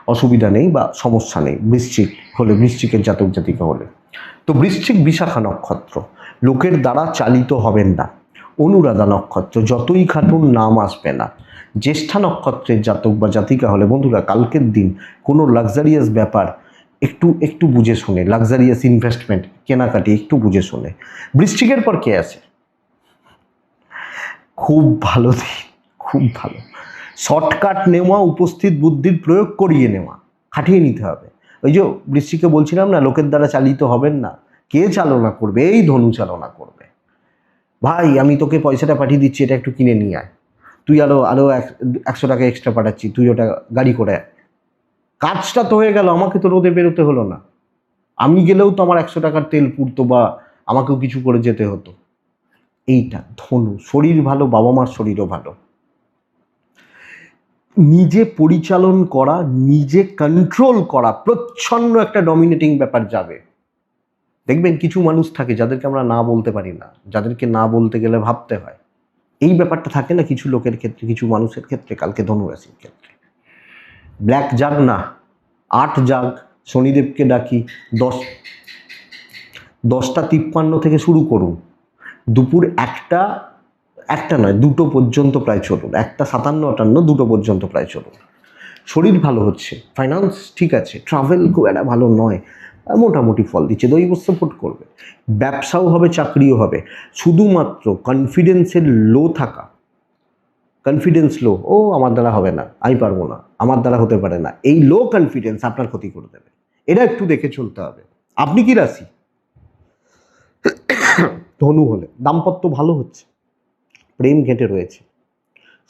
অসুবিধা নেই বা সমস্যা নেই বৃশ্চিক হলে, বৃশ্চিকের জাতক জাতিকা হলে। তো বৃশ্চিক বিশাখা নক্ষত্র, লোকের দ্বারা চালিত হবেন না। অনুরাধা নক্ষত্র, যতই খাটুন নাম আসবে না। জ্যেষ্ঠা নক্ষত্রের জাতক বা জাতিকা হলে বন্ধুরা কালকের দিন কোনো লাক্সারিয়াস ব্যাপার একটু একটু বুঝে শুনে, লাক্সারিয়াস ইনভেস্টমেন্ট কেনাকাটি একটু বুঝে শুনে। বৃশ্চিকের পর কে আছে? খুব ভালো দিন, খুব ভালো। শর্টকাট নেওয়া, উপস্থিত বুদ্ধির প্রয়োগ করিয়ে নেওয়া, খাটিয়ে নিতে হবে। ওই যে বৃশ্চিকে বলছিলাম না, লোকের দ্বারা চালিত হবেন না। কে চালনা করবে? এই ধনু চালনা করবে। ভাই আমি তোকে পয়সাটা পাঠিয়ে দিচ্ছি, এটা একটু কিনে নিয়ে আয়। তুই আরো 100 টাকা এক্সট্রা পাঠাচ্ছি, তুই ওটা গাড়ি করে আয়। কাজটা তো হয়ে গেল, আমাকে তো রোদে বেরোতে হলো না। আমি গেলেও তো আমার 100 টাকার তেল পুড়তো বা আমাকেও কিছু করে যেতে হতো। এইটা ধনু। শরীর ভালো, বাবা মার শরীরও ভালো। নিজে পরিচালন করা, নিজে কন্ট্রোল করা, প্রচ্ছন্ন একটা ডমিনেটিং ব্যাপার যাবে। দেখবেন কিছু মানুষ থাকে যাদেরকে আমরা না বলতে পারি না, যাদেরকে না বলতে গেলে ভাবতে হয়। এই ব্যাপারটা থাকে না কিছু লোকের ক্ষেত্রে, কিছু মানুষের ক্ষেত্রে। কালকে ধনুরাশির ক্ষেত্রে ব্ল্যাক জাগ না, 8 জাগ। শনিদেবকে ডাকি। 10টা 53 থেকে শুরু করুন, দুপুর একটা নয় 2টো পর্যন্ত প্রায় চলুন। 1:57-58, 2টো পর্যন্ত প্রায় চলুন। শরীর ভালো হচ্ছে, ফাইন্যান্স ঠিক আছে, ট্রাভেল খুব একটা ভালো নয়, মোটামুটি ফল দিচ্ছে, দৈব সাপোর্ট করবে। ব্যবসাও হবে, চাকরিও হবে। শুধুমাত্র কনফিডেন্সের লো থাকা, কনফিডেন্স লো, ও আমার দ্বারা হবে না, আমি পারবো না, আমার দ্বারা হতে পারে না, এই লো কনফিডেন্স আপনার ক্ষতি করে দেবে। এটা একটু দেখে চলতে হবে। আপনি কি রাশি? ধনু হলে দাম্পত্য ভালো হচ্ছে, প্রেম ঘেঁটে রয়েছে,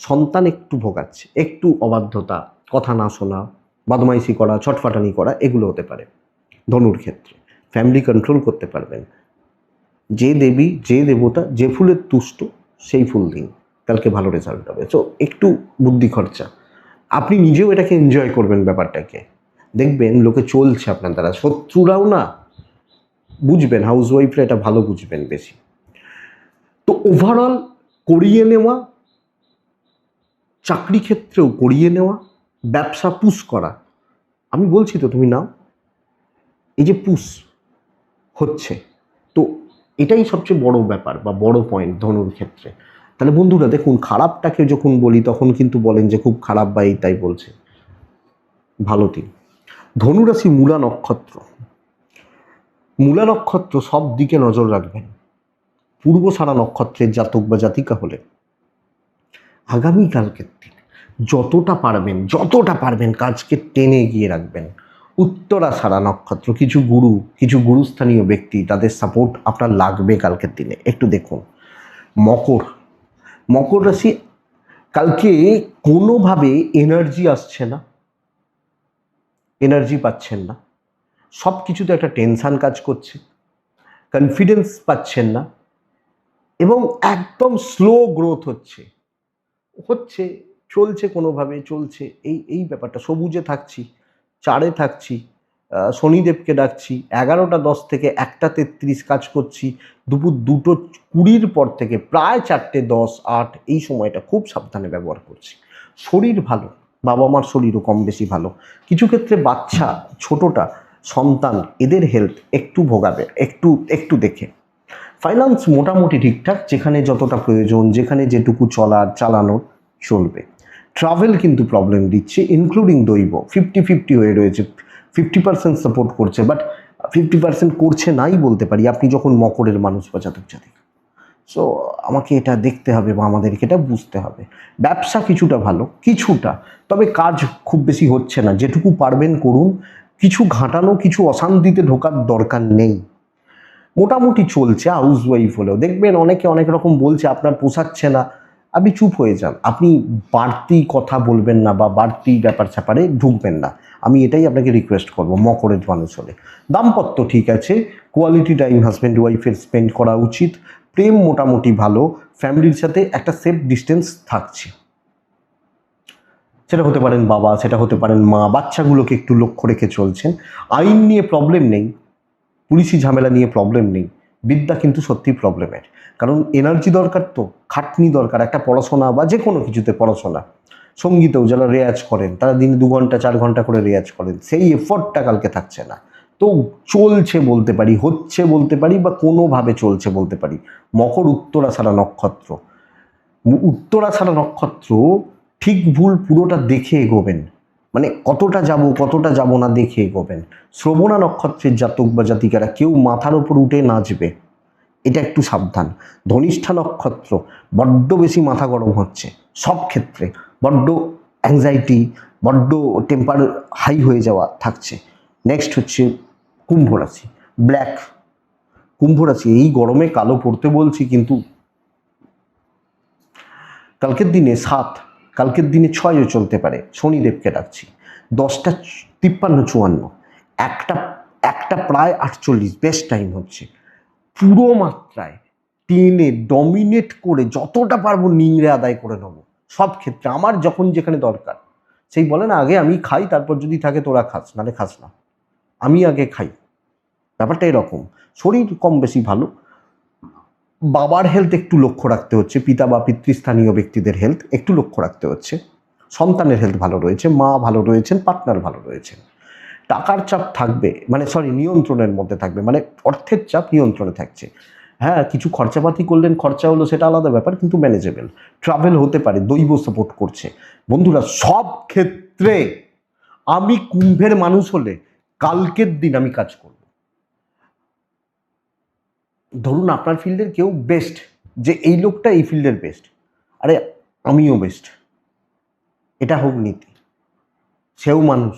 সন্তান একটু ভোগাচ্ছে, একটু অবাধ্যতা, কথা না শোনা, বদমাইশি করা, ছটফাটানি করা, এগুলো হতে পারে ধনুর ক্ষেত্রে। ফ্যামিলি কন্ট্রোল করতে পারবেন। যে দেবী, যে দেবতা, যে ফুলের তুষ্ট সেই ফুল দিন, কালকে ভালো রেজাল্ট হবে। তো একটু বুদ্ধি খরচা, আপনি নিজেও এটাকে এনজয় করবেন ব্যাপারটাকে। দেখবেন লোকে চলছে আপনার দ্বারা, শত্রুরাও না বুঝবেন, হাউসওয়াইফরা এটা ভালো বুঝবেন বেশি। তো ওভারঅল করিয়ে নেওয়া, চাকরি ক্ষেত্রেও করিয়ে নেওয়া, ব্যবসা পুশ করা। আমি বলছি তো তুমি নাও, এই যে পুশ হচ্ছে, তো এটাই সবচেয়ে বড় ব্যাপার বা বড় পয়েন্ট ধনুর ক্ষেত্রে। তাহলে বন্ধুরা দেখুন, খারাপটাকে যখন বলি তখন কিন্তু বলেন যে খুব খারাপ বা এই তাই বলছে। ভালো দিন। ধনুরাশি মূলা নক্ষত্র, মূলা নক্ষত্র সব দিকে নজর রাখবেন। পূর্বসারা নক্ষত্রের জাতক বা জাতিকা হলে আগামীকালকের দিন যতটা পারবেন কাজকে টেনে এগিয়ে রাখবেন। উত্তরাষাঢ়া নক্ষত্র, কিছু গুরুস্থানীয় ব্যক্তি, তাদের সাপোর্ট আপনার লাগবে কালকের দিনে। একটু দেখুন। মকর রাশি, কালকে কোনোভাবে এনার্জি আসছে না, এনার্জি পাচ্ছেন না, সব কিছুতে একটা টেনশান কাজ করছে, কনফিডেন্স পাচ্ছেন না, এবং একদম স্লো গ্রোথ হচ্ছে, চলছে কোনোভাবে চলছে। এই ব্যাপারটা, সবুজে থাকছি, 4-এ থাকছি, শনিদেবকে ডাকছি, 11:10 থেকে 1:33 কাজ করছি, দুপুর 2:20 পর থেকে প্রায় 4:10, 8 এই সময়টা খুব সাবধানে ব্যবহার করছি। শরীর ভালো, বাবা মার শরীরও কম বেশি ভালো। কিছু ক্ষেত্রে বাচ্চা, ছোটটা সন্তান, এদের হেলথ একটু ভোগাবে, একটু দেখে। ফাইন্যান্স মোটামুটি ঠিকঠাক, যেখানে যতটা প্রয়োজন, যেখানে যেটুকু চালানোর চলবে। ট্রাভেল কিন্তু প্রবলেম দিচ্ছে, ইনক্লুডিং দৈব 50-50 হয়ে রয়েছে। 50% সাপোর্ট করছে, বাট 50% করছে নাই বলতে পারি, আপনি যখন মকরের মানুষ বা জাতক জাতিকা। সো আমাকে এটা দেখতে হবে বা আমাদেরকে এটা বুঝতে হবে। ব্যবসা কিছুটা ভালো, তবে কাজ খুব বেশি হচ্ছে না। যেটুকু পারবেন করুন, কিছু ঘাঁটানো, কিছু অশান্তিতে ঢোকার দরকার নেই। মোটামুটি চলছে। হাউসওয়াইফ হলেও দেখবেন অনেকে অনেক রকম বলছে, আপনার পোষাচ্ছে না, আপনি চুপ হয়ে যান। আপনি বাড়তি কথা বলবেন না বা বাড়তি ব্যাপার স্যাপারে ঢুকবেন না, আমি এটাই আপনাকে রিকোয়েস্ট করব মকরের মানুষ হলে। দাম্পত্য ঠিক আছে, কোয়ালিটি টাইম হাজব্যান্ড ওয়াইফের স্পেন্ড করা উচিত। প্রেম মোটামুটি ভালো, ফ্যামিলির সাথে একটা সেফ ডিস্টেন্স থাকছে। সেটা হতে পারেন বাবা, সেটা হতে পারেন মা, বাচ্চাগুলোকে একটু লক্ষ্য রেখে চলছেন। আইন নিয়ে প্রবলেম নেই, পুলিশি ঝামেলা নিয়ে প্রবলেম নেই। বিদ্যা কিন্তু সত্যি প্রবলেমের, কারণ এনার্জি দরকার, তো খাটনি দরকার, একটা পড়াশোনা বা যে কোনো কিছুতে পড়াশোনা, সঙ্গীতেও যারা রেয়াজ করেন তারা দিনে 2 ঘন্টা 4 ঘন্টা করে রেয়াজ করেন, সেই এফোর্টটা কালকে থাকছে না। তো চলছে বলতে পারি, হচ্ছে বলতে পারি, বা কোনোভাবে চলছে বলতে পারি। মকর উত্তরাষাঢ়া নক্ষত্র, উত্তরাষাঢ়া নক্ষত্র ঠিক ভুল পুরোটা দেখে এগোবেন, মানে কতটা যাব না দেখে এগোবেন। শ্রবণা নক্ষত্রের জাতক বা জাতিকারা কেউ মাথার ওপর উঠে নাচবে, এটা একটু সাবধান। ধনিষ্ঠা নক্ষত্র বড্ড বেশি মাথা গরম হচ্ছে সব ক্ষেত্রে, বড্ড অ্যাংজাইটি, বড্ড টেম্পার হাই হয়ে যাওয়া থাকছে। নেক্সট হচ্ছে কুম্ভ রাশি, ব্ল্যাক। কুম্ভ রাশি এই গরমে কালো পড়তে বলছি, কিন্তু কালকের দিনে 7, কালকের দিনে 6ও চলতে পারে। শনিদেবকে ডাকছি। 10টা 53 54, একটা একটা প্রায় 48, বেস্ট টাইম হচ্ছে। পুরো মাত্রায় টেনে ডমিনেট করে যতটা পারবো নিংড়ে আদায় করে নেবো সব ক্ষেত্রে, আমার যখন যেখানে দরকার। সেই বলে না, আগে আমি খাই, তারপর যদি থাকে তোরা খাস, নাহলে খাস না, আমি আগে খাই। ব্যাপারটা এরকম। শরীর কম বেশি ভালো, বাবার হেলথ একটু লক্ষ্য রাখতে হচ্ছে, পিতা বা পিতৃস্থানীয় ব্যক্তিদের হেলথ একটু লক্ষ্য রাখতে হচ্ছে। সন্তানের হেলথ ভালো রয়েছে, মা ভালো রয়েছেন, পার্টনার ভালো রয়েছেন। টাকার চাপ থাকবে, মানে নিয়ন্ত্রণের মধ্যে থাকবে, মানে অর্থের চাপ নিয়ন্ত্রণে থাকছে। হ্যাঁ, কিছু খরচাপাতি করলেন, খরচা হলো, সেটা আলাদা ব্যাপার, কিন্তু ম্যানেজেবল। ট্রাভেল হতে পারে, দৈব সাপোর্ট করছে। বন্ধুরা, সব ক্ষেত্রে আমি কুম্ভের মানুষ হলে কালকের দিন আমি কাজ করব। ধরুন আপনার ফিল্ডের কেউ বেস্ট, যে এই লোকটা এই ফিল্ডের বেস্ট, আরে আমিও বেস্ট, এটা হোক নীতি। সেও মানুষ,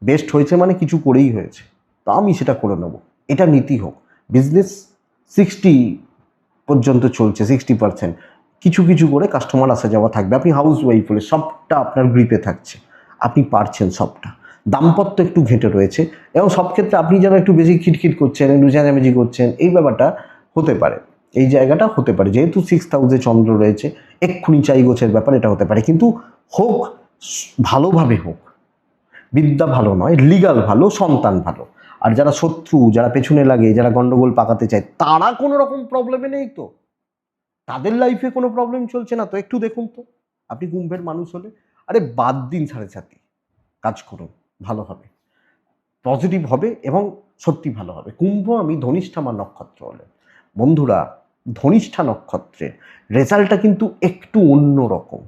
বেস্ট হয়েছে মানে কিছু করেই হয়েছে, তো আমি সেটা করে নেব, এটা নীতি হোক। বিজনেস 60 পর্যন্ত চলছে, 60%, কিছু কিছু করে কাস্টমার আসা যাওয়া থাকবে। আপনি হাউস ওয়াইফ হলে সবটা আপনার গ্রিপে থাকছে, আপনি পারছেন সবটা। দাম্পত্য একটু ঘেঁটে রয়েছে, এবং সব ক্ষেত্রে আপনি যেন একটু বেশি খিটখিট করছেন, একটু চেঁচামেচি করছেন, এই ব্যাপারটা হতে পারে, এই জায়গাটা হতে পারে। যেহেতু 6th হাউসে চন্দ্র রয়েছে, এক্ষুনি চাই গোছের ব্যাপার, এটা হতে পারে, কিন্তু হোক ভালোভাবে হোক। বিদ্যা ভালো নয়, লিগাল ভালো, সন্তান ভালো। আর যারা শত্রু, যারা পেছনে লাগে, যারা গন্ডগোল পাকাতে চায়, তারা কোনো রকম প্রবলেমে নেই তো, তাদের লাইফে কোনো প্রবলেম চলছে না তো, একটু দেখুন তো। আপনি কুম্ভের মানুষ হলে আরে বাদ দিন 7.5, কাজ করুন, ভালো হবে, পজিটিভ হবে, এবং সত্যি ভালো হবে। কুম্ভ আমি ধনিষ্ঠা আমার নক্ষত্র হলে, বন্ধুরা, ধনিষ্ঠা নক্ষত্রের রেজাল্টটা কিন্তু একটু অন্য রকম।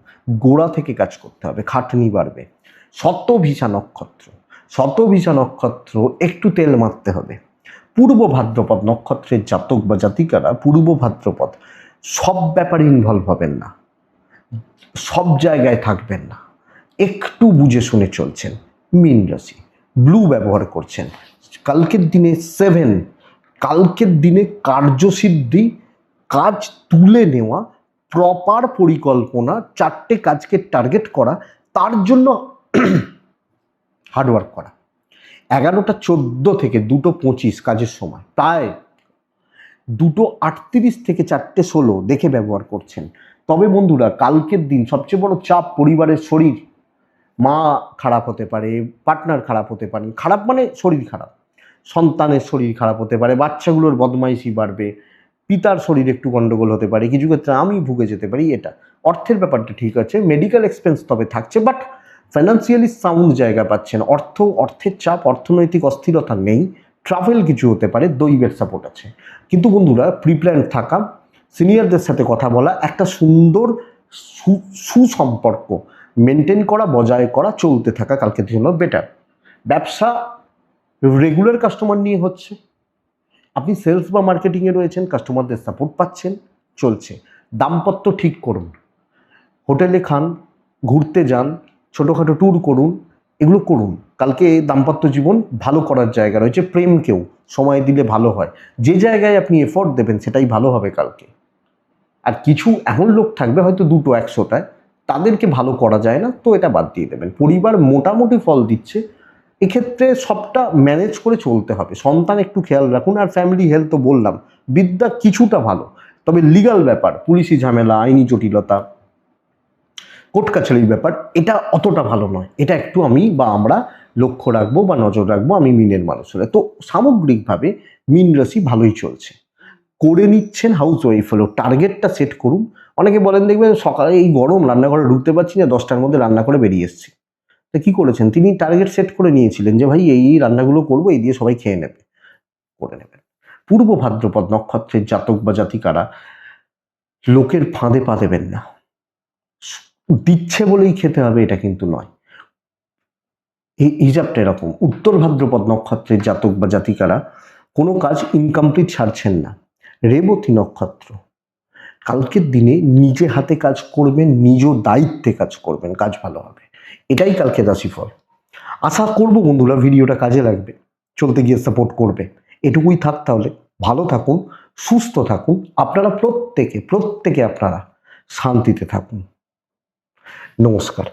গোড়া থেকে কাজ করতে হবে, খাটনি বাড়বে। শতভিষা নক্ষত্র, শতভিষা নক্ষত্র একটু তেল মারতে হবে। পূর্ব ভাদ্রপদ নক্ষত্রের জাতক বা জাতিকারা পূর্ব ভাদ্রপদ সব ব্যাপারে ইনভলভ হবেন না, সব জায়গায় থাকবেন না, একটু বুঝে শুনে চলছেন। মীন রাশি, ব্লু ব্যবহার করছেন। কালকের দিনে 7, কালকের দিনে কার্যসিদ্ধি, কাজ তুলে নেওয়া, প্রপার পরিকল্পনা, 4টে কাজকে টার্গেট করা, তার জন্য হার্ডওয়ার্ক করা। 11টা 14 থেকে 2টো 25 কাজের সময়, প্রায় 2টো 38 থেকে 4টে 16 দেখে ব্যবহার করছেন। তবে বন্ধুরা, কালকের দিন সবচেয়ে বড় চাপ পরিবারের শরীর। মা খারাপ হতে পারে, পার্টনার খারাপ হতে পারে, খারাপ মানে শরীর খারাপ, সন্তানের শরীর খারাপ হতে পারে, বাচ্চাগুলোর বদমাইশি বাড়বে, পিতার শরীর একটু গন্ডগোল হতে পারে, কিছু ক্ষেত্রে আমি ভুগে যেতে পারি। এটা অর্থের ব্যাপারটা ঠিক আছে, মেডিকেল এক্সপেন্স তবে থাকছে, বাট ফাইন্যান্সিয়ালি সাউন্ড জায়গা পাচ্ছেন। অর্থের চাপ, অর্থনৈতিক অস্থিরতা নেই। ট্রাভেল কিছু হতে পারে, দৈবের সাপোর্ট আছে। কিন্তু বন্ধুরা, প্রিপ্ল্যান থাকা, সিনিয়রদের সাথে কথা বলা, একটা সুন্দর সুসম্পর্ক মেনটেন করা, বজায় করা, চলতে থাকা কালকের জন্য বেটার। ব্যবসা রেগুলার কাস্টমার নিয়ে হচ্ছে, আপনি সেলস বা মার্কেটিংয়ে রয়েছেন, কাস্টমারদের সাপোর্ট পাচ্ছেন, চলছে। দাম্পত্য ঠিক করুন, হোটেলে খান, ঘুরতে যান, ছোটোখাটো ট্যুর করুন, এগুলো করুন। কালকে দাম্পত্য জীবন ভালো করার জায়গা রয়েছে। প্রেমকেও সময় দিলে ভালো হয়, যে জায়গায় আপনি এফোর্ট দেবেন সেটাই ভালো হবে কালকে। আর কিছু এমন লোক থাকবে, হয়তো 2টো 100টায়, তাদেরকে ভালো করা যায় না, তো এটা বাদ দিয়ে দেবেন। পরিবার মোটামুটি ফল দিচ্ছে, এক্ষেত্রে সবটা ম্যানেজ করে চলতে হবে। সন্তান একটু খেয়াল রাখুন, আর ফ্যামিলি হেলথ তো বললাম। বিদ্যা কিছুটা ভালো, তবে লিগাল ব্যাপার, পুলিশি ঝামেলা, আইনি জটিলতা, কোর্ট কাছারির ব্যাপার, এটা অতটা ভালো নয়। এটা একটু আমি বা আমরা লক্ষ্য রাখবো বা নজর রাখবো, আমি মিনের মানুষ হলে। তো সামগ্রিকভাবে মীন রাশি ভালোই চলছে। করে নিচ্ছেন হাউস ওয়াইফ হলেও টার্গেটটা সেট করুন। অনেকে বলেন দেখবেন সকালে এই গরম রান্নাঘরে ঢুকতে পারছি না, 10টার মধ্যে রান্না করে বেরিয়ে এসেছি। তো কি করেছেন, তিনি টার্গেট সেট করে নিয়েছিলেন যে ভাই এই রান্নাগুলো করবো, এই দিয়ে সবাই খেয়ে নেবে, করে নেবেন। পূর্ব ভাদ্রপদ নক্ষত্রের জাতক বা জাতিকারা লোকের ফাঁদে পা দেবেন না। দিচ্ছে বলেই খেতে হবে এটা কিন্তু নয়। এই হিসাবটা এরকম, উত্তর ভাদ্রপদ নক্ষত্রের জাতক বা জাতিকারা কোনো কাজ ইনকমপ্লিট ছাড়ছেন না। রেবতী নক্ষত্র, কালকের দিনে নিজে হাতে কাজ করবেন, নিজ দায়িত্বে কাজ করবেন, কাজ ভালো হবে। এটাই কালকে রাশিফল। আশা করবো বন্ধুরা ভিডিওটা কাজে লাগবে, চলতে গিয়ে সাপোর্ট করবে। এটুকুই থাক তাহলে। ভালো থাকুন, সুস্থ থাকুন, আপনারা প্রত্যেকে আপনারা শান্তিতে থাকুন। নমস্কার।